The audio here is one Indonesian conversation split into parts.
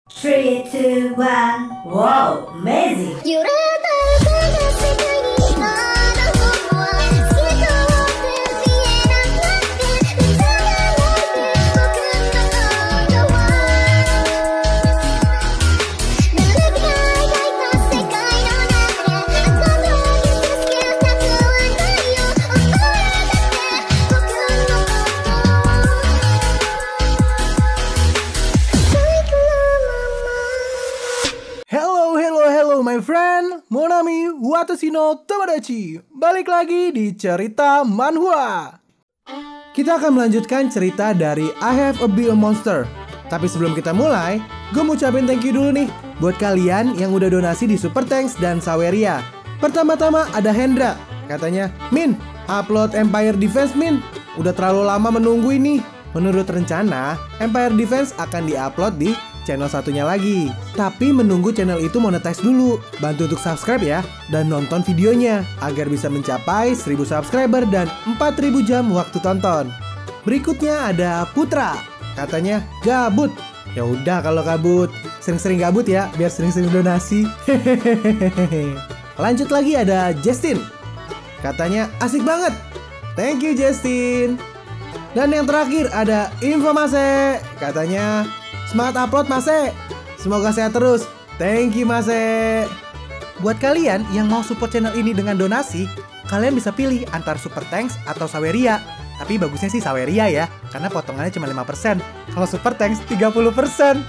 3, 2, 1. Wow, amazing! Hello my friend, Monami watashi no tomodachi. Balik lagi di cerita manhwa. Kita akan melanjutkan cerita dari I Have a Be a Monster. Tapi sebelum kita mulai, gue mau ucapin thank you dulu nih buat kalian yang udah donasi di Super Thanks dan Saweria. Pertama-tama ada Hendra, katanya, "Min, upload Empire Defense Min, udah terlalu lama menunggu ini." Menurut rencana, Empire Defense akan diupload di channel satunya lagi. Tapi menunggu channel itu monetize dulu. Bantu untuk subscribe ya, dan nonton videonya agar bisa mencapai 1000 subscriber dan 4000 jam waktu tonton. Berikutnya ada Putra, katanya gabut. Ya udah kalau gabut, sering-sering gabut ya, biar sering-sering donasi. Lanjut lagi ada Justin, katanya asik banget. Thank you Justin. Dan yang terakhir ada Infomase, katanya semangat upload Mase, semoga sehat terus. Thank you Mase. Buat kalian yang mau support channel ini dengan donasi, kalian bisa pilih antara Super Thanks atau Saweria. Tapi bagusnya sih Saweria ya, karena potongannya cuma 5%. Kalau Super Thanks 30%.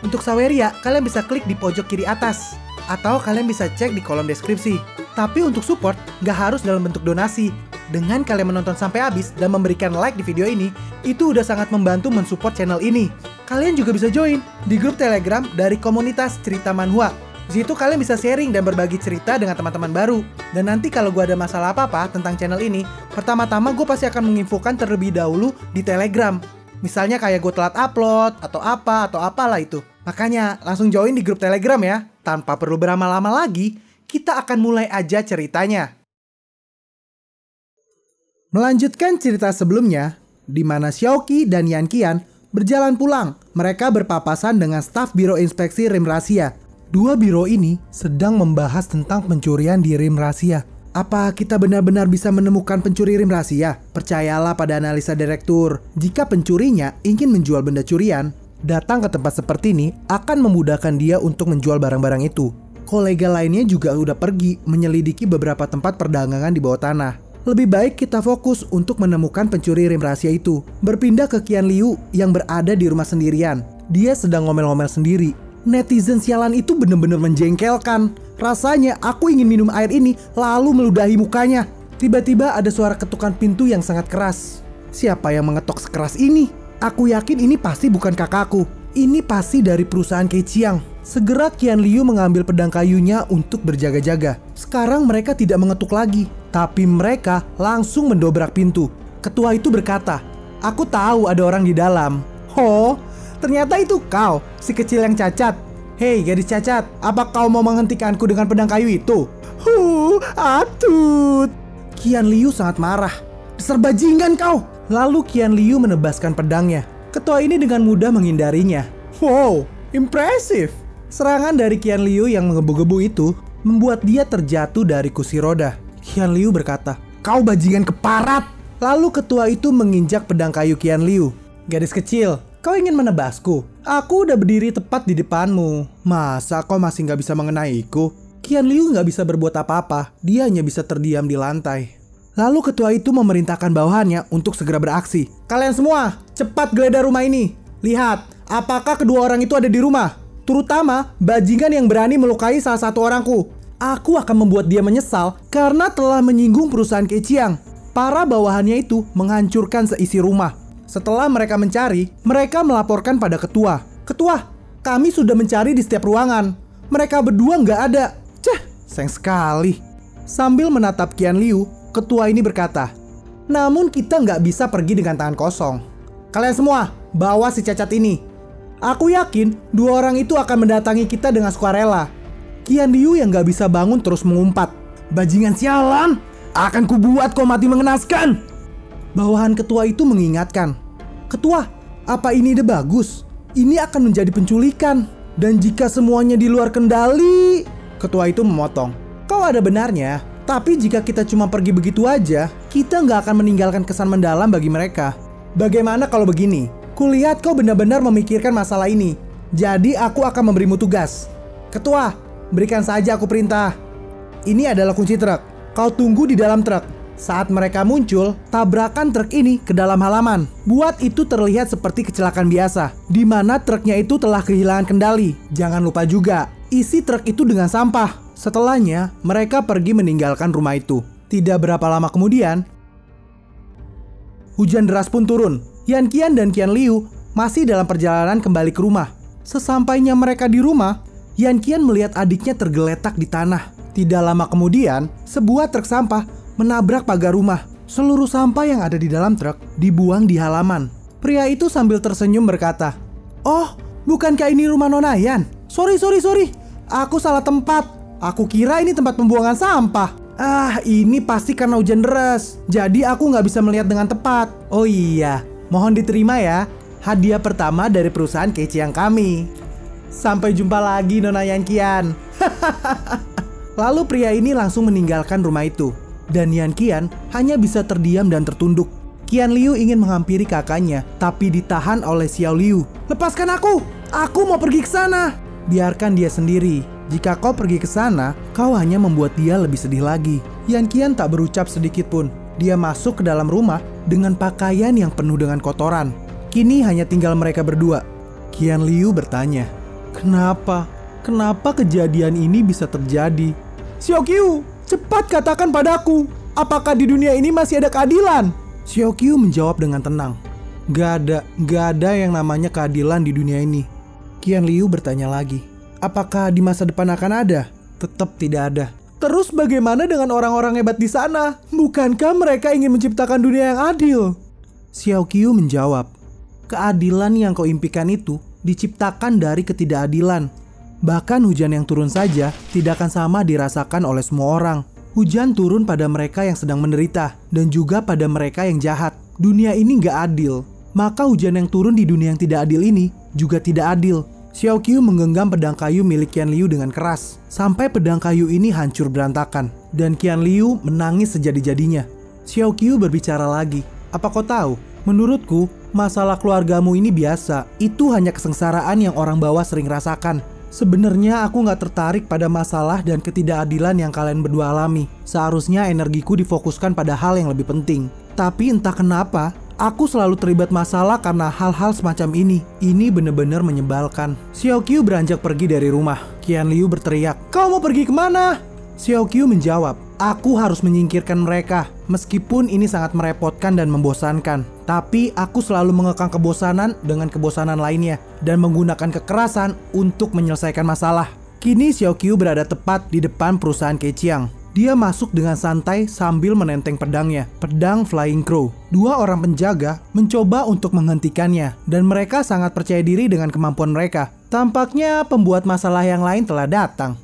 Untuk Saweria, kalian bisa klik di pojok kiri atas, atau kalian bisa cek di kolom deskripsi. Tapi untuk support, nggak harus dalam bentuk donasi. Dengan kalian menonton sampai habis dan memberikan like di video ini, itu udah sangat membantu mensupport channel ini. Kalian juga bisa join di grup Telegram dari komunitas cerita manhwa. Di situ kalian bisa sharing dan berbagi cerita dengan teman-teman baru. Dan nanti kalau gue ada masalah apa-apa tentang channel ini, pertama-tama gue pasti akan menginfokan terlebih dahulu di Telegram. Misalnya kayak gue telat upload, atau apalah itu. Makanya langsung join di grup Telegram ya. Tanpa perlu berlama-lama lagi, kita akan mulai aja ceritanya. Melanjutkan cerita sebelumnya, di mana Xiaoqi dan Yanqian berjalan pulang. Mereka berpapasan dengan staf Biro Inspeksi Rim Rahasia. Dua biro ini sedang membahas tentang pencurian di Rim Rahasia. Apa kita benar-benar bisa menemukan pencuri Rim Rahasia? Percayalah pada analisa direktur. Jika pencurinya ingin menjual benda curian, datang ke tempat seperti ini akan memudahkan dia untuk menjual barang-barang itu. Kolega lainnya juga udah pergi menyelidiki beberapa tempat perdagangan di bawah tanah. Lebih baik kita fokus untuk menemukan pencuri Rim Rahasia itu. Berpindah ke Qian Liu yang berada di rumah sendirian. Dia sedang ngomel-ngomel sendiri. Netizen sialan itu benar-benar menjengkelkan. Rasanya aku ingin minum air ini lalu meludahi mukanya. Tiba-tiba ada suara ketukan pintu yang sangat keras. Siapa yang mengetok sekeras ini? Aku yakin ini pasti bukan kakakku. Ini pasti dari perusahaan Keqiang. Segera Qian Liu mengambil pedang kayunya untuk berjaga-jaga. Sekarang mereka tidak mengetuk lagi, tapi mereka langsung mendobrak pintu. Ketua itu berkata, "Aku tahu ada orang di dalam." "Oh, ternyata itu kau, si kecil yang cacat. Hei gadis cacat, apa kau mau menghentikanku dengan pedang kayu itu?" Atut. Qian Liu sangat marah. "Dasar bajingan kau!" Lalu Qian Liu menebaskan pedangnya. Ketua ini dengan mudah menghindarinya. Wow, impresif. Serangan dari Qian Liu yang menggebu-gebu itu membuat dia terjatuh dari kursi roda. Qian Liu berkata, "Kau bajingan keparat!" Lalu ketua itu menginjak pedang kayu Qian Liu. "Gadis kecil, kau ingin menebasku? Aku udah berdiri tepat di depanmu. Masa kau masih nggak bisa mengenaiku?" Qian Liu nggak bisa berbuat apa-apa. Dia hanya bisa terdiam di lantai. Lalu ketua itu memerintahkan bawahannya untuk segera beraksi. "Kalian semua, cepat geledah rumah ini. Lihat, apakah kedua orang itu ada di rumah? Terutama bajingan yang berani melukai salah satu orangku. Aku akan membuat dia menyesal karena telah menyinggung perusahaan Keqiang." Para bawahannya itu menghancurkan seisi rumah. Setelah mereka mencari, mereka melaporkan pada ketua. "Ketua, kami sudah mencari di setiap ruangan. Mereka berdua nggak ada." Sayang sekali. Sambil menatap Qian Liu, ketua ini berkata, "Namun kita nggak bisa pergi dengan tangan kosong. Kalian semua, bawa si cacat ini. Aku yakin dua orang itu akan mendatangi kita dengan sukarela." Qian Liu yang gak bisa bangun terus mengumpat, "Bajingan sialan, akan kubuat kau mati mengenaskan." Bawahan ketua itu mengingatkan, "Ketua, apa ini ide bagus? ini akan menjadi penculikan. Dan jika semuanya di luar kendali... Ketua itu memotong. Kau ada benarnya, tapi jika kita cuma pergi begitu aja, kita nggak akan meninggalkan kesan mendalam bagi mereka. Bagaimana kalau begini? Kulihat kau benar-benar memikirkan masalah ini. Jadi aku akan memberimu tugas. Ketua, berikan saja aku perintah. Ini adalah kunci truk. Kau tunggu di dalam truk. Saat mereka muncul, tabrakan truk ini ke dalam halaman. Buat itu terlihat seperti kecelakaan biasa, di mana truknya itu telah kehilangan kendali. Jangan lupa juga, isi truk itu dengan sampah. Setelahnya, mereka pergi meninggalkan rumah itu. Tidak berapa lama kemudian, hujan deras pun turun. Yan Qian dan Qian Liu masih dalam perjalanan kembali ke rumah. Sesampainya mereka di rumah, Yan Qian melihat adiknya tergeletak di tanah. Tidak lama kemudian, sebuah truk sampah menabrak pagar rumah. Seluruh sampah yang ada di dalam truk dibuang di halaman. Pria itu sambil tersenyum berkata, "Oh, bukankah ini rumah Nona Yan? Sorry. Aku salah tempat. Aku kira ini tempat pembuangan sampah. Ini pasti karena hujan deras. Jadi aku nggak bisa melihat dengan tepat. Oh iya, mohon diterima ya. Hadiah pertama dari perusahaan Keqiang kami. Sampai jumpa lagi Nona Yan Qian." Lalu pria ini langsung meninggalkan rumah itu. Dan Yan Qian hanya bisa terdiam dan tertunduk. Qian Liu ingin menghampiri kakaknya, tapi ditahan oleh Xiao Liu. "Lepaskan aku! Aku mau pergi ke sana!" "Biarkan dia sendiri. Jika kau pergi ke sana, kau hanya membuat dia lebih sedih lagi." Yan Qian tak berucap sedikit pun. Dia masuk ke dalam rumah dengan pakaian yang penuh dengan kotoran. Kini hanya tinggal mereka berdua. Qian Liu bertanya, Kenapa kejadian ini bisa terjadi?" "Xiao Qiu, cepat katakan padaku, apakah di dunia ini masih ada keadilan?" Xiao Qiu menjawab dengan tenang. Gak ada yang namanya keadilan di dunia ini." Qian Liu bertanya lagi, "Apakah di masa depan akan ada?" "Tetap tidak ada." "Terus bagaimana dengan orang-orang hebat di sana? Bukankah mereka ingin menciptakan dunia yang adil?" Xiao Qiu menjawab, "Keadilan yang kau impikan itu diciptakan dari ketidakadilan. Bahkan hujan yang turun saja tidak akan sama dirasakan oleh semua orang. Hujan turun pada mereka yang sedang menderita dan juga pada mereka yang jahat. Dunia ini gak adil. Maka hujan yang turun di dunia yang tidak adil ini juga tidak adil." Xiao Qiu menggenggam pedang kayu milik Qian Liu dengan keras, sampai pedang kayu ini hancur berantakan. Dan Qian Liu menangis sejadi-jadinya. Xiao Qiu berbicara lagi, "Apa kau tahu? Menurutku, masalah keluargamu ini biasa. Itu hanya kesengsaraan yang orang bawah sering rasakan. Sebenarnya aku gak tertarik pada masalah dan ketidakadilan yang kalian berdua alami. Seharusnya energiku difokuskan pada hal yang lebih penting. Tapi entah kenapa, aku selalu terlibat masalah karena hal-hal semacam ini. Ini benar-benar menyebalkan." Xiao Qiu beranjak pergi dari rumah. Qian Liu berteriak, "Kau mau pergi kemana?" Xiao Qiu menjawab, "Aku harus menyingkirkan mereka. Meskipun ini sangat merepotkan dan membosankan, tapi aku selalu mengekang kebosanan dengan kebosanan lainnya dan menggunakan kekerasan untuk menyelesaikan masalah." Kini Xiao Qiu berada tepat di depan perusahaan Keqiang. Dia masuk dengan santai sambil menenteng pedangnya, pedang Flying Crow. Dua orang penjaga mencoba untuk menghentikannya, dan mereka sangat percaya diri dengan kemampuan mereka. Tampaknya pembuat masalah yang lain telah datang.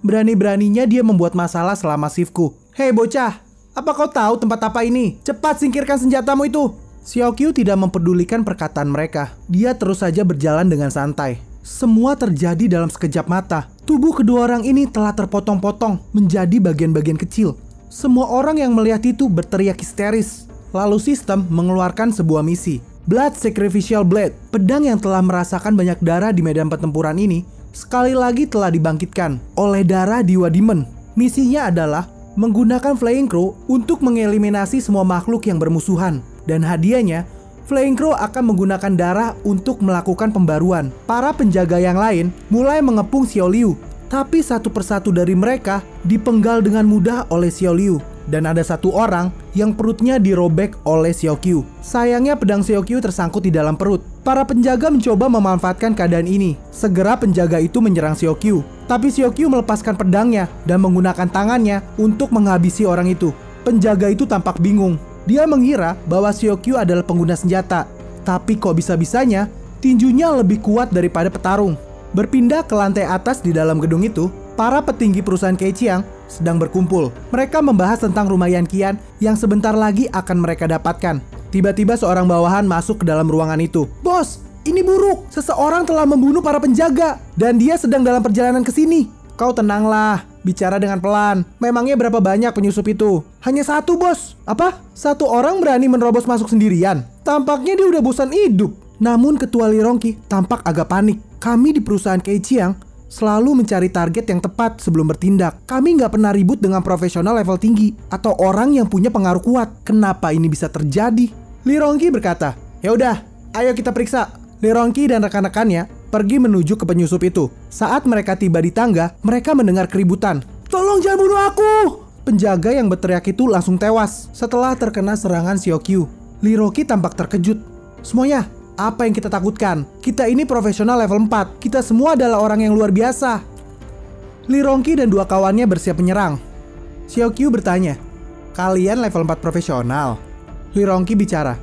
Berani-beraninya dia membuat masalah selama shiftku. "Hei bocah, apa kau tahu tempat apa ini? Cepat singkirkan senjatamu itu." Xiao Qiu tidak mempedulikan perkataan mereka. Dia terus saja berjalan dengan santai. Semua terjadi dalam sekejap mata. Tubuh kedua orang ini telah terpotong-potong menjadi bagian-bagian kecil. Semua orang yang melihat itu berteriak histeris. Lalu sistem mengeluarkan sebuah misi. Blood Sacrificial Blade, pedang yang telah merasakan banyak darah di medan pertempuran ini, sekali lagi telah dibangkitkan oleh darah Dewa Demon. Misinya adalah menggunakan Flying Crow untuk mengeliminasi semua makhluk yang bermusuhan. Dan hadiahnya, Flying Crow akan menggunakan darah untuk melakukan pembaruan. Para penjaga yang lain mulai mengepung Xiao Liu, tapi satu persatu dari mereka dipenggal dengan mudah oleh Xiao Liu. Dan ada satu orang yang perutnya dirobek oleh Xiao Qiu. Sayangnya pedang Xiao Qiu tersangkut di dalam perut. Para penjaga mencoba memanfaatkan keadaan ini. Segera penjaga itu menyerang Xiao Qiu, tapi Xiao Qiu melepaskan pedangnya dan menggunakan tangannya untuk menghabisi orang itu. Penjaga itu tampak bingung. Dia mengira bahwa Xiao Qiu adalah pengguna senjata. Tapi kok bisa-bisanya tinjunya lebih kuat daripada petarung. Berpindah ke lantai atas di dalam gedung itu, para petinggi perusahaan Keqiang sedang berkumpul. Mereka membahas tentang rumah Yan Qian yang sebentar lagi akan mereka dapatkan. Tiba-tiba seorang bawahan masuk ke dalam ruangan itu. "Bos, Ini buruk. Seseorang telah membunuh para penjaga dan dia sedang dalam perjalanan ke sini. Kau tenanglah, bicara dengan pelan. Memangnya berapa banyak penyusup itu? Hanya satu, bos. Apa? Satu orang berani menerobos masuk sendirian? Tampaknya dia udah bosan hidup. Namun ketua Li Rongqi tampak agak panik. Kami di perusahaan Keiqiang selalu mencari target yang tepat sebelum bertindak. Kami nggak pernah ribut dengan profesional level tinggi atau orang yang punya pengaruh kuat. Kenapa ini bisa terjadi? Li Rongqi berkata, "Ya udah, ayo kita periksa." Li Rongqi dan rekan-rekannya pergi menuju ke penyusup itu. Saat mereka tiba di tangga, mereka mendengar keributan. "Tolong jangan bunuh aku!" Penjaga yang berteriak itu langsung tewas setelah terkena serangan Xiaoqiu. Li Rongqi tampak terkejut. "Semuanya, apa yang kita takutkan? Kita ini profesional level 4. Kita semua adalah orang yang luar biasa." Li Rongqi dan dua kawannya bersiap menyerang. Xiaoqiu bertanya, "Kalian level 4 profesional?" Li Rongqi bicara,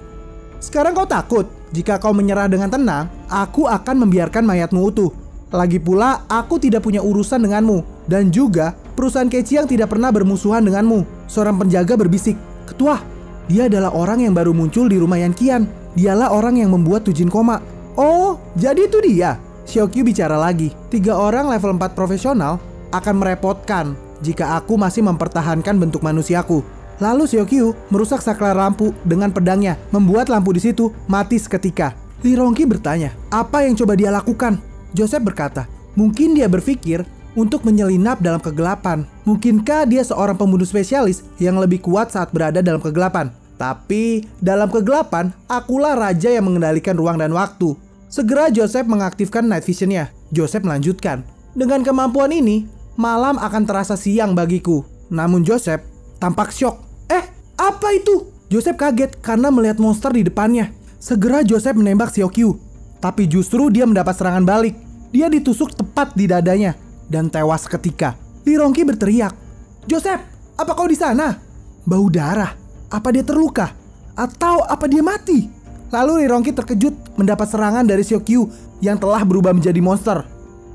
"Sekarang kau takut? Jika kau menyerah dengan tenang, aku akan membiarkan mayatmu utuh. Lagi pula, aku tidak punya urusan denganmu. Dan juga, perusahaan Keiqiang tidak pernah bermusuhan denganmu." Seorang penjaga berbisik, "Ketua, dia adalah orang yang baru muncul di rumah Yan Qian. Dialah orang yang membuat Tujin koma." "Oh, jadi itu dia?" Xiaoqiu bicara lagi, "3 orang level 4 profesional akan merepotkan jika aku masih mempertahankan bentuk manusiaku." Lalu Xiaoqiu merusak saklar lampu dengan pedangnya, membuat lampu di situ mati seketika. Li Rongqi bertanya, apa yang coba dia lakukan? Joseph berkata, mungkin dia berpikir untuk menyelinap dalam kegelapan. Mungkinkah dia seorang pembunuh spesialis yang lebih kuat saat berada dalam kegelapan? Tapi dalam kegelapan, akulah raja yang mengendalikan ruang dan waktu. Segera Joseph mengaktifkan night vision-nya. Joseph melanjutkan, dengan kemampuan ini, malam akan terasa siang bagiku. Namun Joseph tampak syok. Apa itu? Joseph kaget karena melihat monster di depannya. Segera Joseph menembak Xiaoqiu. Tapi justru dia mendapat serangan balik. Dia ditusuk tepat di dadanya dan tewas seketika. Li Rongqi berteriak, "Joseph, apa kau di sana?" Bau darah. Apa dia terluka? Atau apa dia mati? Lalu Li Rongqi terkejut mendapat serangan dari Xiaoqiu yang telah berubah menjadi monster.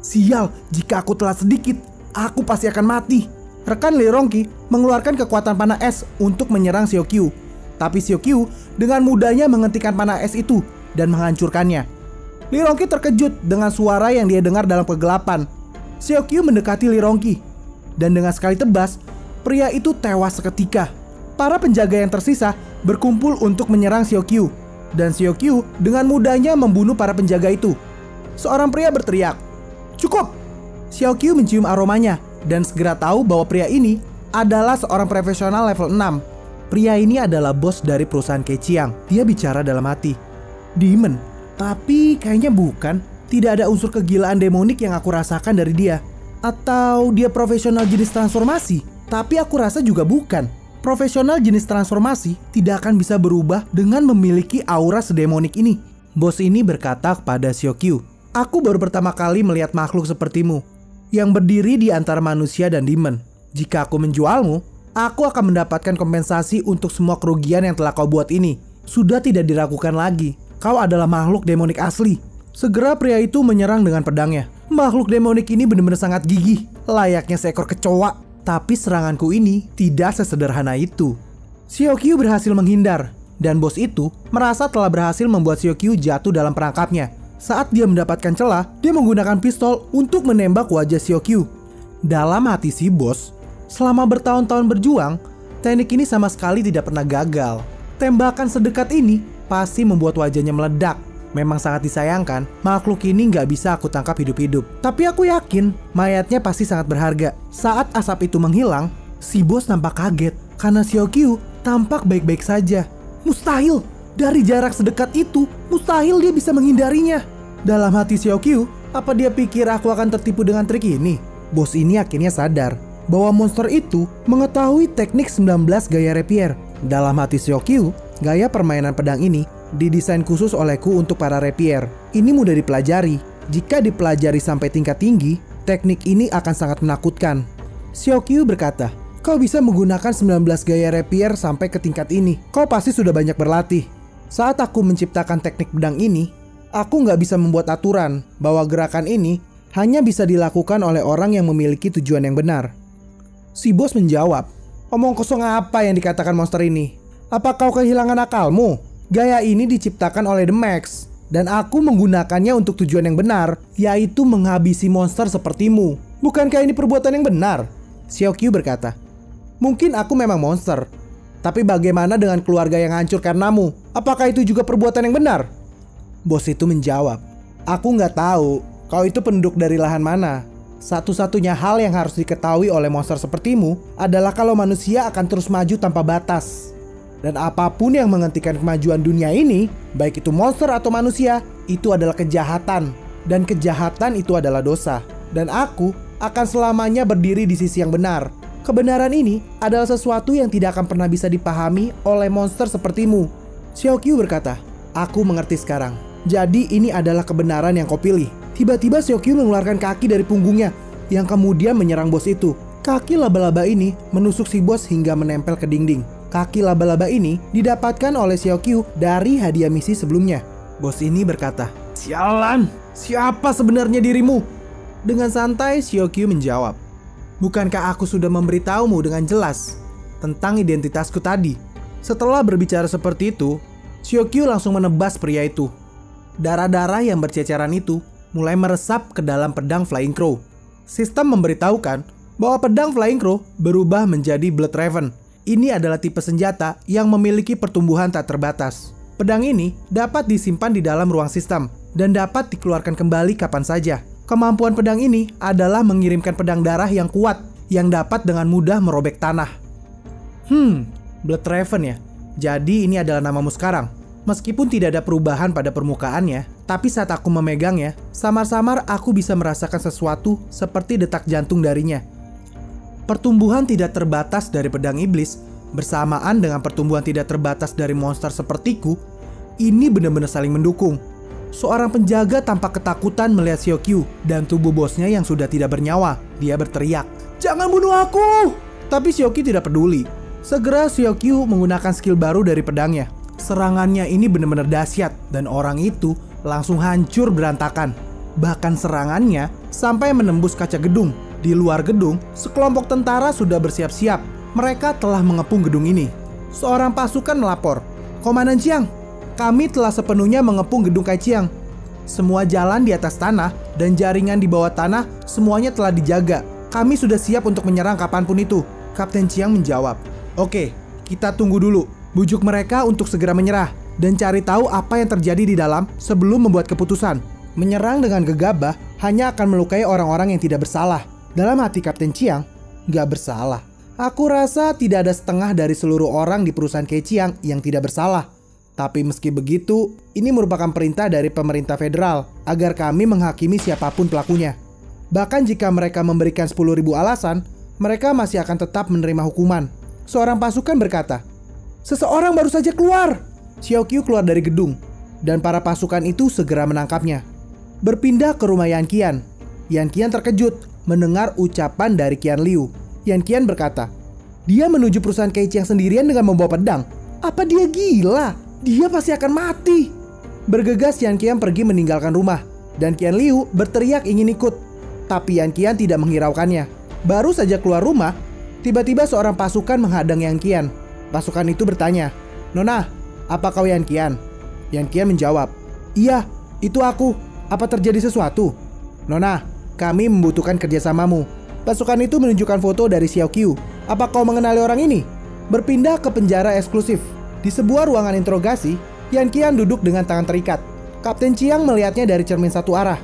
Sial, jika aku telat sedikit, aku pasti akan mati. Rekan Li Rongqi mengeluarkan kekuatan panah es untuk menyerang Xiaoqiu. Tapi Xiaoqiu dengan mudahnya menghentikan panah es itu dan menghancurkannya. Li Rongqi terkejut dengan suara yang dia dengar dalam kegelapan. Xiaoqiu mendekati Li Rongqi. Dan dengan sekali tebas, pria itu tewas seketika. Para penjaga yang tersisa berkumpul untuk menyerang Xiaoqiu. Dan Xiaoqiu dengan mudahnya membunuh para penjaga itu. Seorang pria berteriak, "Cukup!" Xiaoqiu mencium aromanya dan segera tahu bahwa pria ini adalah seorang profesional level 6. Pria ini adalah bos dari perusahaan Keiqiang. Dia bicara dalam hati, "Demon, tapi kayaknya bukan. Tidak ada unsur kegilaan demonik yang aku rasakan dari dia. Atau dia profesional jenis transformasi? Tapi aku rasa juga bukan. Profesional jenis transformasi tidak akan bisa berubah dengan memiliki aura sedemonik ini." Bos ini berkata kepada Xiaoqiu, "Aku baru pertama kali melihat makhluk sepertimu yang berdiri di antara manusia dan demon. Jika aku menjualmu, aku akan mendapatkan kompensasi untuk semua kerugian yang telah kau buat ini. Sudah tidak diragukan lagi. Kau adalah makhluk demonik asli." Segera pria itu menyerang dengan pedangnya. Makhluk demonik ini benar-benar sangat gigih, layaknya seekor kecoa. Tapi seranganku ini tidak sesederhana itu. Xiaoqiu berhasil menghindar, dan bos itu merasa telah berhasil membuat Xiaoqiu jatuh dalam perangkapnya. Saat dia mendapatkan celah, dia menggunakan pistol untuk menembak wajah Xiaoqiu. Dalam hati si bos, selama bertahun-tahun berjuang, teknik ini sama sekali tidak pernah gagal. Tembakan sedekat ini pasti membuat wajahnya meledak. Memang sangat disayangkan, makhluk ini nggak bisa aku tangkap hidup-hidup. Tapi aku yakin, mayatnya pasti sangat berharga. Saat asap itu menghilang, si bos nampak kaget karena Xiaoqiu tampak baik-baik saja. Mustahil! Dari jarak sedekat itu, mustahil dia bisa menghindarinya. Dalam hati Xiaoqiu, apa dia pikir aku akan tertipu dengan trik ini? Bos ini akhirnya sadar bahwa monster itu mengetahui teknik 19 gaya rapier. Dalam hati Xiaoqiu, gaya permainan pedang ini didesain khusus olehku untuk para rapier. Ini mudah dipelajari. Jika dipelajari sampai tingkat tinggi, teknik ini akan sangat menakutkan. Xiaoqiu berkata, "Kau bisa menggunakan 19 gaya rapier sampai ke tingkat ini. Kau pasti sudah banyak berlatih." Saat aku menciptakan teknik pedang ini, aku nggak bisa membuat aturan bahwa gerakan ini hanya bisa dilakukan oleh orang yang memiliki tujuan yang benar. Si bos menjawab, "Omong kosong apa yang dikatakan monster ini? Apa kau kehilangan akalmu? Gaya ini diciptakan oleh The Max. Dan aku menggunakannya untuk tujuan yang benar, yaitu menghabisi monster sepertimu. Bukankah ini perbuatan yang benar? Xiaoqiu berkata. Mungkin aku memang monster, tapi bagaimana dengan keluarga yang hancur karenamu? Apakah itu juga perbuatan yang benar? Bos itu menjawab, aku nggak tahu, kau itu penduduk dari lahan mana. Satu-satunya hal yang harus diketahui oleh monster sepertimu adalah kalau manusia akan terus maju tanpa batas. Dan apapun yang menghentikan kemajuan dunia ini, baik itu monster atau manusia, itu adalah kejahatan. Dan kejahatan itu adalah dosa. Dan aku akan selamanya berdiri di sisi yang benar. Kebenaran ini adalah sesuatu yang tidak akan pernah bisa dipahami oleh monster sepertimu. Xiaoqiu berkata, aku mengerti sekarang. Jadi ini adalah kebenaran yang kau pilih. Tiba-tiba Xiaoqiu mengeluarkan kaki dari punggungnya, yang kemudian menyerang bos itu. Kaki laba-laba ini menusuk si bos hingga menempel ke dinding. Kaki laba-laba ini didapatkan oleh Xiaoqiu dari hadiah misi sebelumnya. Bos ini berkata, sialan, siapa sebenarnya dirimu? Dengan santai Xiaoqiu menjawab, bukankah aku sudah memberitahumu dengan jelas tentang identitasku tadi? Setelah berbicara seperti itu, Xiaoqiu langsung menebas pria itu. Darah-darah yang berceceran itu mulai meresap ke dalam pedang Flying Crow. Sistem memberitahukan bahwa pedang Flying Crow berubah menjadi Blood Raven. Ini adalah tipe senjata yang memiliki pertumbuhan tak terbatas. Pedang ini dapat disimpan di dalam ruang sistem dan dapat dikeluarkan kembali kapan saja. Kemampuan pedang ini adalah mengirimkan pedang darah yang kuat yang dapat dengan mudah merobek tanah. Blood Raven ya. Jadi ini adalah namamu sekarang. Meskipun tidak ada perubahan pada permukaannya, tapi saat aku memegangnya, samar-samar aku bisa merasakan sesuatu seperti detak jantung darinya. Pertumbuhan tidak terbatas dari pedang iblis bersamaan dengan pertumbuhan tidak terbatas dari monster sepertiku, ini benar-benar saling mendukung. Seorang penjaga tampak ketakutan melihat Xiaoqiu dan tubuh bosnya yang sudah tidak bernyawa. Dia berteriak, "Jangan bunuh aku!" Tapi Xiaoqiu tidak peduli. Segera Xiaoqiu menggunakan skill baru dari pedangnya. Serangannya ini benar-benar dahsyat dan orang itu langsung hancur berantakan. Bahkan serangannya sampai menembus kaca gedung. Di luar gedung, sekelompok tentara sudah bersiap-siap. Mereka telah mengepung gedung ini. Seorang pasukan melapor, "Komandan Chiang, kami telah sepenuhnya mengepung gedung Kaiqiang. Semua jalan di atas tanah dan jaringan di bawah tanah semuanya telah dijaga. Kami sudah siap untuk menyerang kapanpun itu." Kapten Chiang menjawab, "Oke, kita tunggu dulu. Bujuk mereka untuk segera menyerah dan cari tahu apa yang terjadi di dalam sebelum membuat keputusan. Menyerang dengan gegabah hanya akan melukai orang-orang yang tidak bersalah." Dalam hati Kapten Chiang, gak bersalah. Aku rasa tidak ada setengah dari seluruh orang di perusahaan Kaiqiang yang tidak bersalah. Tapi meski begitu, ini merupakan perintah dari pemerintah federal agar kami menghakimi siapapun pelakunya. Bahkan jika mereka memberikan 10.000 alasan, mereka masih akan tetap menerima hukuman. Seorang pasukan berkata, "Seseorang baru saja keluar." Xiaoqiu keluar dari gedung, dan para pasukan itu segera menangkapnya. Berpindah ke rumah Yan Qian. Yan Qian terkejut mendengar ucapan dari Qian Liu. Yan Qian berkata, "Dia menuju perusahaan Kaiqiang sendirian dengan membawa pedang. Apa dia gila? Dia pasti akan mati." Bergegas Yan Qian pergi meninggalkan rumah, dan Qian Liu berteriak ingin ikut. Tapi Yan Qian tidak menghiraukannya. Baru saja keluar rumah, tiba-tiba seorang pasukan menghadang Yan Qian. Pasukan itu bertanya, "Nona, apa kau Yan Qian?" Yan Qian menjawab, "Iya, itu aku. Apa terjadi sesuatu?" "Nona, kami membutuhkan kerjasamamu." Pasukan itu menunjukkan foto dari Xiaoqiu. "Apa kau mengenali orang ini?" Berpindah ke penjara eksklusif. Di sebuah ruangan interogasi, Yan Qian duduk dengan tangan terikat. Kapten Chiang melihatnya dari cermin satu arah.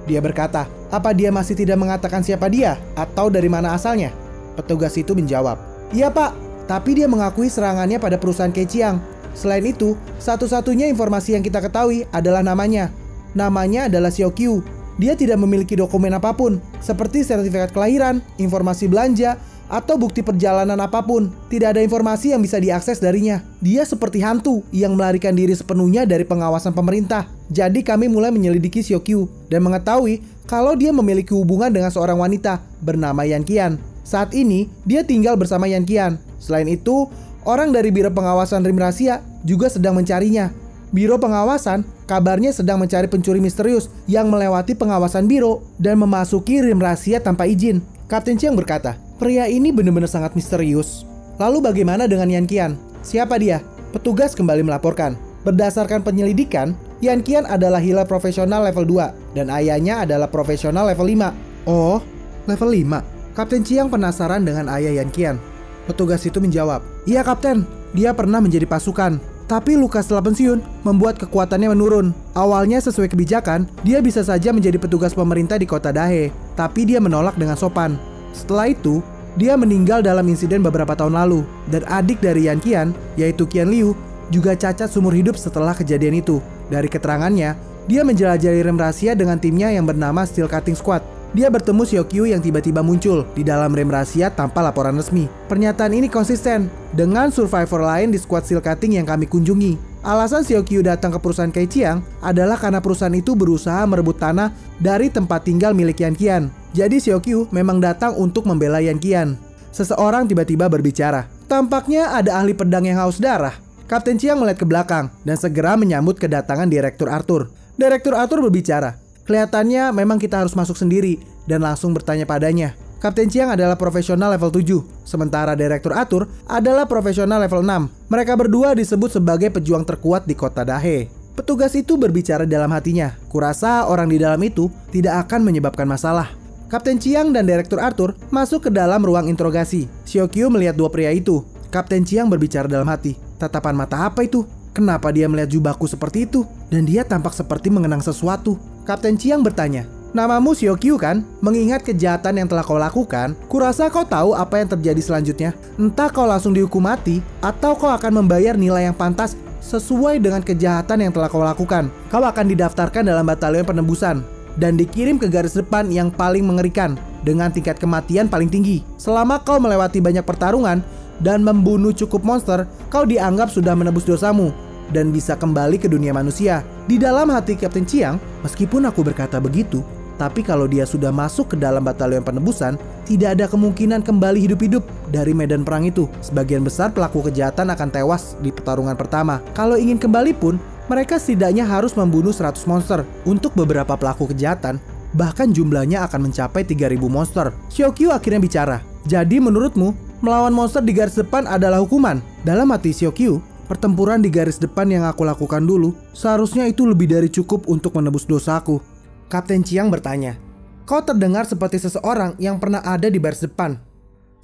Dia berkata, "Apa dia masih tidak mengatakan siapa dia atau dari mana asalnya?" Petugas itu menjawab, "Iya pak, tapi dia mengakui serangannya pada perusahaan Kaiqiang. Selain itu, satu-satunya informasi yang kita ketahui adalah namanya. Namanya adalah Xiaoqiu. Dia tidak memiliki dokumen apapun, seperti sertifikat kelahiran, informasi belanja, atau bukti perjalanan apapun. Tidak ada informasi yang bisa diakses darinya. Dia seperti hantu yang melarikan diri sepenuhnya dari pengawasan pemerintah. Jadi kami mulai menyelidiki Xiaoqiu dan mengetahui kalau dia memiliki hubungan dengan seorang wanita bernama Yan Qian. Saat ini, dia tinggal bersama Yan Qian. Selain itu, orang dari Biro Pengawasan Rim Rahasia juga sedang mencarinya. Biro pengawasan kabarnya sedang mencari pencuri misterius yang melewati pengawasan biro dan memasuki rim rahasia tanpa izin. Kapten Chiang berkata, "Pria ini benar-benar sangat misterius." "Lalu bagaimana dengan Yan Qian? Siapa dia?" Petugas kembali melaporkan, Berdasarkan penyelidikan, Yan Qian adalah healer profesional level 2 dan ayahnya adalah profesional level 5. Oh, level 5? Kapten Chiang penasaran dengan ayah Yan Qian. Petugas itu menjawab, "Iya Kapten, dia pernah menjadi pasukan. Tapi luka setelah pensiun membuat kekuatannya menurun. Awalnya sesuai kebijakan, dia bisa saja menjadi petugas pemerintah di kota Dahe. Tapi dia menolak dengan sopan. Setelah itu, dia meninggal dalam insiden beberapa tahun lalu. Dan adik dari Yan Qian, yaitu Qian Liu, juga cacat seumur hidup setelah kejadian itu. Dari keterangannya, dia menjelajahi rem rahasia dengan timnya yang bernama Steel Cutting Squad. Dia bertemu Xiaoqiu yang tiba-tiba muncul di dalam rem rahasia tanpa laporan resmi. Pernyataan ini konsisten dengan survivor lain di squad Steel Cutting yang kami kunjungi. Alasan Xiaoqiu datang ke perusahaan Kai Chiang adalah karena perusahaan itu berusaha merebut tanah dari tempat tinggal milik Yan Qian. Jadi Xiaoqiu memang datang untuk membela Yan Qian. Seseorang tiba-tiba berbicara. Tampaknya ada ahli pedang yang haus darah. Kapten Chiang melihat ke belakang dan segera menyambut kedatangan Direktur Arthur. Direktur Arthur berbicara. Kelihatannya memang kita harus masuk sendiri dan langsung bertanya padanya. Kapten Chiang adalah profesional level 7, sementara Direktur Arthur adalah profesional level 6. Mereka berdua disebut sebagai pejuang terkuat di kota Dahe. Petugas itu berbicara dalam hatinya. Kurasa orang di dalam itu tidak akan menyebabkan masalah. Kapten Chiang dan Direktur Arthur masuk ke dalam ruang interogasi. Xiaoqiu melihat dua pria itu. Kapten Chiang berbicara dalam hati. Tatapan mata apa itu? Kenapa dia melihat jubahku seperti itu? Dan dia tampak seperti mengenang sesuatu. Kapten Chiang bertanya, "Namamu Xiaoqiu kan? Mengingat kejahatan yang telah kau lakukan, kurasa kau tahu apa yang terjadi selanjutnya. Entah kau langsung dihukum mati, atau kau akan membayar nilai yang pantas sesuai dengan kejahatan yang telah kau lakukan. Kau akan didaftarkan dalam batalion penebusan dan dikirim ke garis depan yang paling mengerikan dengan tingkat kematian paling tinggi. Selama kau melewati banyak pertarungan dan membunuh cukup monster, kau dianggap sudah menebus dosamu dan bisa kembali ke dunia manusia." Di dalam hati Kapten Chiang, meskipun aku berkata begitu, tapi kalau dia sudah masuk ke dalam batalion penebusan, tidak ada kemungkinan kembali hidup-hidup dari medan perang itu. Sebagian besar pelaku kejahatan akan tewas di pertarungan pertama. Kalau ingin kembali pun, mereka setidaknya harus membunuh 100 monster. Untuk beberapa pelaku kejahatan, bahkan jumlahnya akan mencapai 3.000 monster. Xiaoqiu akhirnya bicara. "Jadi menurutmu, melawan monster di garis depan adalah hukuman?" Dalam hati Xiaoqiu, pertempuran di garis depan yang aku lakukan dulu, seharusnya itu lebih dari cukup untuk menebus dosaku. Kapten Chiang bertanya, "Kau terdengar seperti seseorang yang pernah ada di baris depan."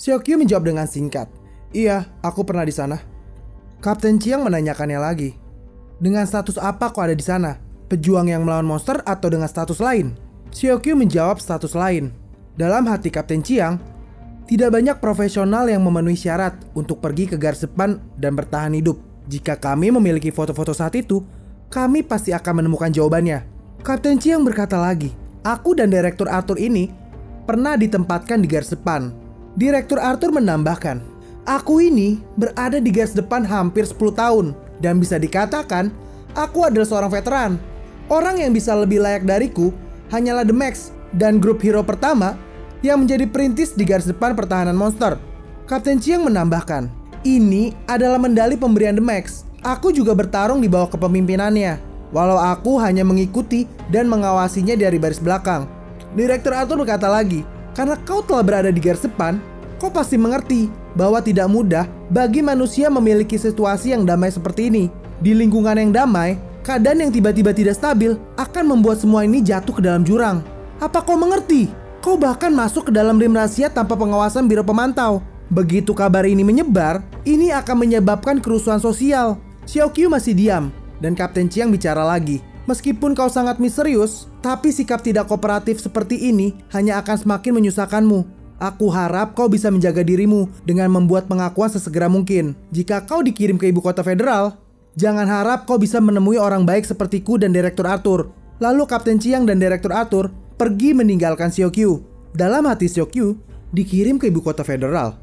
Xiaoqiu menjawab dengan singkat, "Iya, aku pernah di sana." Kapten Chiang menanyakannya lagi, "Dengan status apa kau ada di sana? Pejuang yang melawan monster atau dengan status lain?" Xiaoqiu menjawab status lain. Dalam hati Kapten Chiang, tidak banyak profesional yang memenuhi syarat untuk pergi ke garis depan dan bertahan hidup. Jika kami memiliki foto-foto saat itu, kami pasti akan menemukan jawabannya. Kapten Chiang berkata lagi, "Aku dan Direktur Arthur ini pernah ditempatkan di garis depan." Direktur Arthur menambahkan, "Aku ini berada di garis depan hampir 10 tahun dan bisa dikatakan aku adalah seorang veteran. Orang yang bisa lebih layak dariku hanyalah The Max dan grup hero pertama yang menjadi perintis di garis depan pertahanan monster." Kapten Chiang menambahkan, "Ini adalah mendali pemberian The Max. Aku juga bertarung di bawah kepemimpinannya, walau aku hanya mengikuti dan mengawasinya dari baris belakang." Direktur Arthur berkata lagi, "Karena kau telah berada di garis depan, kau pasti mengerti bahwa tidak mudah bagi manusia memiliki situasi yang damai seperti ini. Di lingkungan yang damai, keadaan yang tiba-tiba tidak stabil akan membuat semua ini jatuh ke dalam jurang. Apa kau mengerti? Kau bahkan masuk ke dalam rem rahasia tanpa pengawasan biro pemantau. Begitu kabar ini menyebar, ini akan menyebabkan kerusuhan sosial." Xiaoqiu masih diam, dan Kapten Chiang bicara lagi, "Meskipun kau sangat misterius, tapi sikap tidak kooperatif seperti ini hanya akan semakin menyusahkanmu. Aku harap kau bisa menjaga dirimu dengan membuat pengakuan sesegera mungkin. Jika kau dikirim ke ibu kota federal, jangan harap kau bisa menemui orang baik sepertiku dan Direktur Arthur." Lalu Kapten Chiang dan Direktur Arthur pergi meninggalkan Xiaoqiu. Dalam hati Xiaoqiu, dikirim ke ibu kota federal.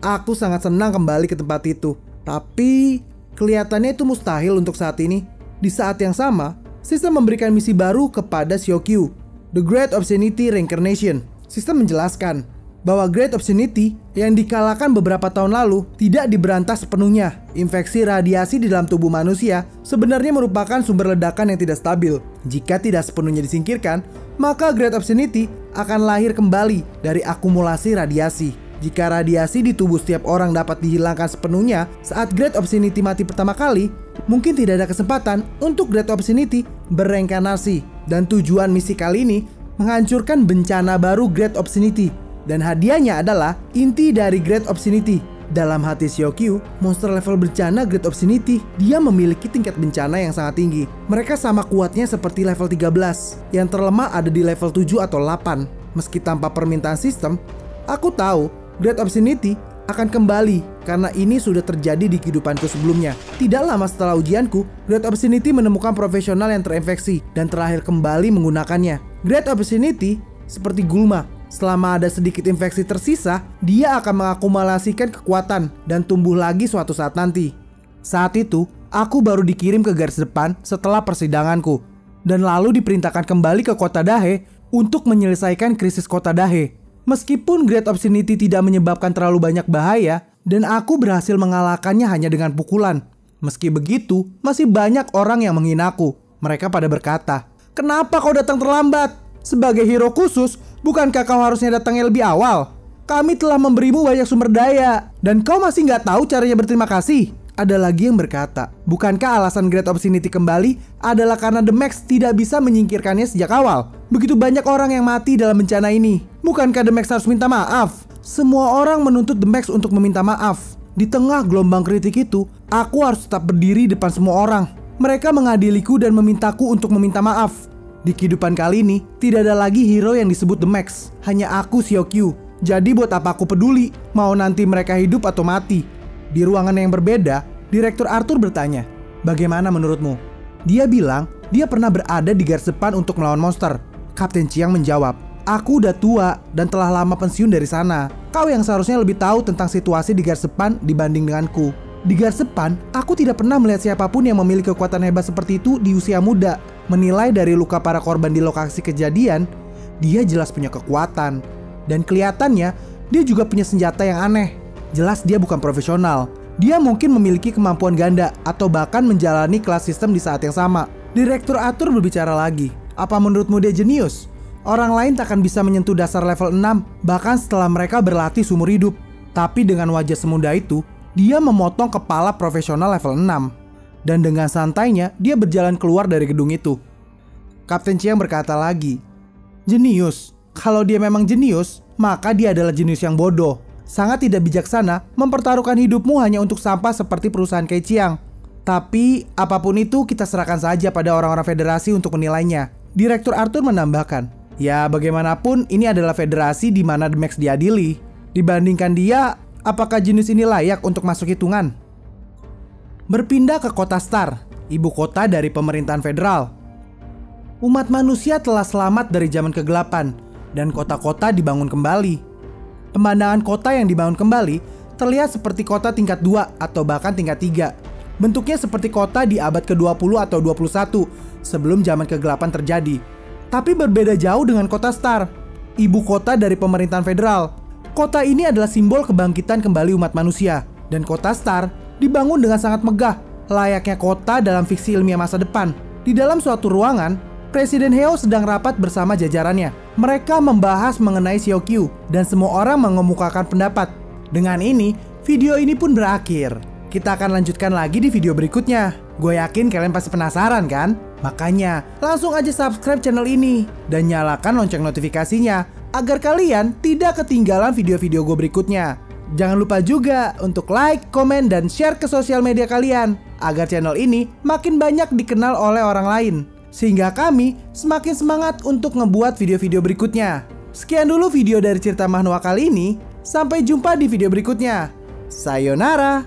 Aku sangat senang kembali ke tempat itu. Tapi kelihatannya itu mustahil untuk saat ini. Di saat yang sama, sistem memberikan misi baru kepada Xiaoqiu, The Great Obscenity Reincarnation. Sistem menjelaskan bahwa Great Obscenity yang dikalahkan beberapa tahun lalu tidak diberantas sepenuhnya. Infeksi radiasi di dalam tubuh manusia sebenarnya merupakan sumber ledakan yang tidak stabil. Jika tidak sepenuhnya disingkirkan, maka Great Obscenity akan lahir kembali dari akumulasi radiasi. Jika radiasi di tubuh setiap orang dapat dihilangkan sepenuhnya saat Great Obscenity mati pertama kali, mungkin tidak ada kesempatan untuk Great Obscenity bereinkarnasi. Dan tujuan misi kali ini menghancurkan bencana baru Great Obscenity. Dan hadiahnya adalah inti dari Great Obscenity. Dalam hati Xiaoqiu, monster level bencana Great Obscenity, dia memiliki tingkat bencana yang sangat tinggi. Mereka sama kuatnya seperti level 13, yang terlemah ada di level 7 atau 8. Meski tanpa permintaan sistem, aku tahu Great Obscenity akan kembali karena ini sudah terjadi di kehidupanku sebelumnya. Tidak lama setelah ujianku, Great Obscenity menemukan profesional yang terinfeksi dan terakhir kembali menggunakannya. Great Obscenity seperti gulma. Selama ada sedikit infeksi tersisa, dia akan mengakumulasikan kekuatan dan tumbuh lagi suatu saat nanti. Saat itu, aku baru dikirim ke garis depan setelah persidanganku, dan lalu diperintahkan kembali ke kota Dahe untuk menyelesaikan krisis kota Dahe. Meskipun Great Obscenity tidak menyebabkan terlalu banyak bahaya, dan aku berhasil mengalahkannya hanya dengan pukulan. Meski begitu, masih banyak orang yang menghinaku. Mereka pada berkata, "Kenapa kau datang terlambat? Sebagai hero khusus, bukankah kau harusnya datangnya lebih awal? Kami telah memberimu banyak sumber daya, dan kau masih nggak tahu caranya berterima kasih." Ada lagi yang berkata, "Bukankah alasan Great Obscenity kembali adalah karena The Max tidak bisa menyingkirkannya sejak awal? Begitu banyak orang yang mati dalam bencana ini. Bukankah The Max harus minta maaf?" Semua orang menuntut The Max untuk meminta maaf. Di tengah gelombang kritik itu, aku harus tetap berdiri depan semua orang. Mereka mengadiliku dan memintaku untuk meminta maaf. Di kehidupan kali ini, tidak ada lagi hero yang disebut The Max. Hanya aku, Xiaoqiu. Jadi buat apa aku peduli, mau nanti mereka hidup atau mati? Di ruangan yang berbeda, Direktur Arthur bertanya, "Bagaimana menurutmu?" Dia bilang, dia pernah berada di garis depan untuk melawan monster. Kapten Chiang menjawab, "Aku udah tua dan telah lama pensiun dari sana. Kau yang seharusnya lebih tahu tentang situasi di garis depan dibanding denganku. Di garis depan, aku tidak pernah melihat siapapun yang memiliki kekuatan hebat seperti itu di usia muda. Menilai dari luka para korban di lokasi kejadian, dia jelas punya kekuatan. Dan kelihatannya, dia juga punya senjata yang aneh. Jelas dia bukan profesional. Dia mungkin memiliki kemampuan ganda atau bahkan menjalani kelas sistem di saat yang sama." Direktur Arthur berbicara lagi, "Apa menurutmu dia jenius? Orang lain takkan bisa menyentuh dasar level 6 bahkan setelah mereka berlatih seumur hidup. Tapi dengan wajah semudah itu, dia memotong kepala profesional level 6. Dan dengan santainya, dia berjalan keluar dari gedung itu." Kapten Chiang berkata lagi, "Jenius? Kalau dia memang jenius, maka dia adalah jenius yang bodoh. Sangat tidak bijaksana mempertaruhkan hidupmu hanya untuk sampah seperti perusahaan Kei Chiang. Tapi, apapun itu kita serahkan saja pada orang-orang federasi untuk menilainya." Direktur Arthur menambahkan, "Ya bagaimanapun ini adalah federasi di mana The Max diadili. Dibandingkan dia, apakah jenius ini layak untuk masuk hitungan?" Berpindah ke kota Star, ibu kota dari pemerintahan federal. Umat manusia telah selamat dari zaman kegelapan, dan kota-kota dibangun kembali. Pemandangan kota yang dibangun kembali terlihat seperti kota tingkat 2 atau bahkan tingkat 3. Bentuknya seperti kota di abad ke-20 atau 21 sebelum zaman kegelapan terjadi. Tapi berbeda jauh dengan kota Star, ibu kota dari pemerintahan federal. Kota ini adalah simbol kebangkitan kembali umat manusia. Dan kota Star dibangun dengan sangat megah, layaknya kota dalam fiksi ilmiah masa depan. Di dalam suatu ruangan, Presiden Heo sedang rapat bersama jajarannya. Mereka membahas mengenai Xiaoqiu dan semua orang mengemukakan pendapat. Dengan ini, video ini pun berakhir. Kita akan lanjutkan lagi di video berikutnya. Gue yakin kalian pasti penasaran kan? Makanya, langsung aja subscribe channel ini dan nyalakan lonceng notifikasinya agar kalian tidak ketinggalan video-video gue berikutnya. Jangan lupa juga untuk like, komen, dan share ke sosial media kalian agar channel ini makin banyak dikenal oleh orang lain. Sehingga kami semakin semangat untuk ngebuat video-video berikutnya. Sekian dulu video dari cerita Manhwa kali ini. Sampai jumpa di video berikutnya. Sayonara.